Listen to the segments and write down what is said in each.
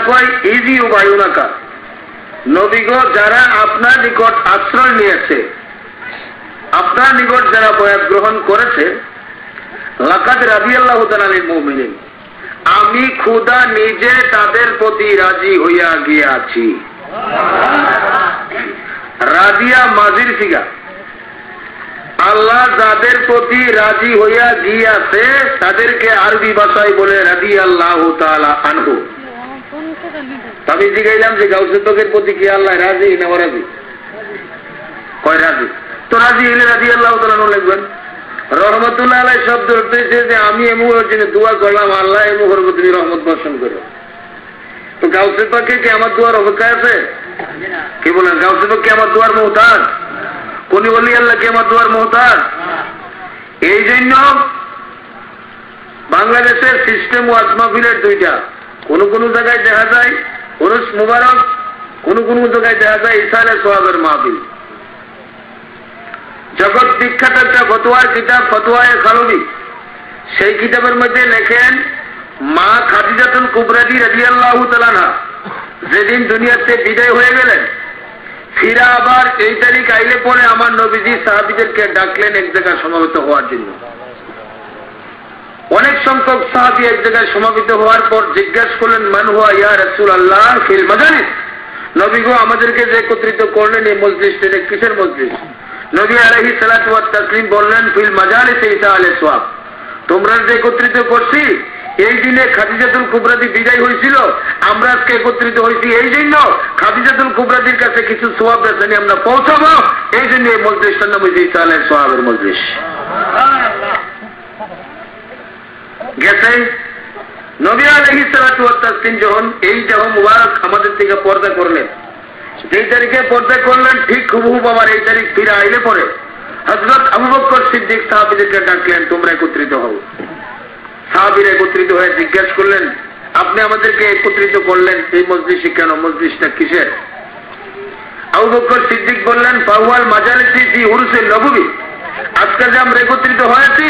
কয় ইজি উবায়ুনাকা, নবীগো যারা আপনার নিকট আশ্রয় নিয়েছে, আপনার নিকট যারা বয়াত গ্রহণ করেছে, লাকাদ রাদিয়াল্লাহু তাআলা আনিল মুমিনিন, আমি খোদা নিজে তাদের প্রতি রাজি হইয়া গিয়াছি। রাজিয়া মাজির ফিগা, আল্লাহ যাদের প্রতি রাজি হইয়া গিয়াছে তাদেরকে আরবি ভাষায় বলে রাদিয়াল্লাহু তাআলা আনহু। আমি জিজ্ঞাইলাম যে গাউসে তোকের প্রতি কি আল্লাহ রাজি না রাজি? কয় রাজি। তো রাজি হইলে রাদিয়াল্লাহু তাআলা আনহু লিখবেন। রহমতুল্লাহ আলাইহি শব্দ হচ্ছে যে আমি এমুর জন্য দোয়া করলাম, আল্লাহ এমুর উপর তুমি রহমত বর্ষণ করো। তো গাউসে পাকে কি আমার দোয়ার অপেক্ষা আছে? কি বলেন, গাউসে পাক কি আমার দোয়ার মুহতাজ? কোন বলি আল্লাহ কি আমার দোয়ার মুহতাজ? এই জন্য বাংলাদেশের সিস্টেম ও আজমাফিলের দুইটা, কোন কোন জায়গায় দেখা যায় উরুস মুবারক, কোন কোন জায়গায় দেখা যায় ইসালে সোহাবের মাহফিল। জগৎ বিখ্যাত একটা ফতোয়ার কিতাব ফতোয়ায়ে খালুবি, সেই কিতাবের মধ্যে লেখেন মা খাদিজাতুল কুবরা রাদিয়াল্লাহু তাআলা আনহা যেদিন দুনিয়াতে বিদায় হয়ে গেলেন, ফিরা আবার এই তারিখ আইলে পরে আমার নবীজি সাহাবীদেরকে ডাকলেন এক জায়গায় সমাবেত হওয়ার জন্য। অনেক সংখ্যক সাহাবী এক জায়গায় সমাবেত হওয়ার পর জিজ্ঞাসা করলেন মান হুয়া ইয়া রাসূলুল্লাহ ফিল মাজালিস, নবী গো আমাদেরকে যে একত্রিত করলেন এই মজলিসটা কিসের মজলিস? নবী আলাইহিস সালাতু ওয়াত তাসলিম বললেন ফিল মাজালিস ঈসা আলাইহিস সালাম, তোমরা যে একত্রিত করছি এই দিনে খাদিজাতুল কুবরাদি বিদায় হয়েছিল, আমরা আজকে একত্রিত হয়েছি এই জন্য খাদিজাতুল কুবরাদির কাছে কিছু সওয়াব রাসানি আমরা পৌঁছাবো, এই জন্য এই মজলিসটার নাম হয়েছে ঈসা আলাইহিস সালামের মজলিস। গেছে নবী আলাইহিস সালাতু ওয়াত তাসলিম যখন এই দেহ মুবারক আমাদের থেকে পর্দা করলেন, যেই তারিখে পর্দা করলেন ঠিক হুবহু আবার এই তারিখ ফিরে আইলে পরে হযরত আবু বকর সিদ্দিক সাহাবীদেরকে ডাকলেন তোমরা একত্রিত হও। সাহাবীরা একত্রিত হয়ে জিজ্ঞাসা করলেন আপনি আমাদেরকে একত্রিত করলেন এই মজলিসে কেন, মজলিসটা কিসের? আবু বকর সিদ্দিক বললেন ফাওয়াল মাজালিসি ফি উরুসিন নববী, আজকে যে আমরা একত্রিত হয়েছি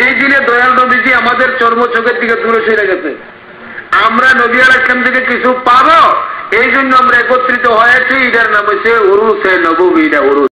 এই দিনে দয়াল নবীজি আমাদের চর্ম চোখের দিকে দূরে সরে গেছে, আমরা নবী আলাইহিস সালাম থেকে কিছু পাবো এই জন্য আমরা একত্রিত হয়েছি, এটার নাম হচ্ছে উরুসে নববী।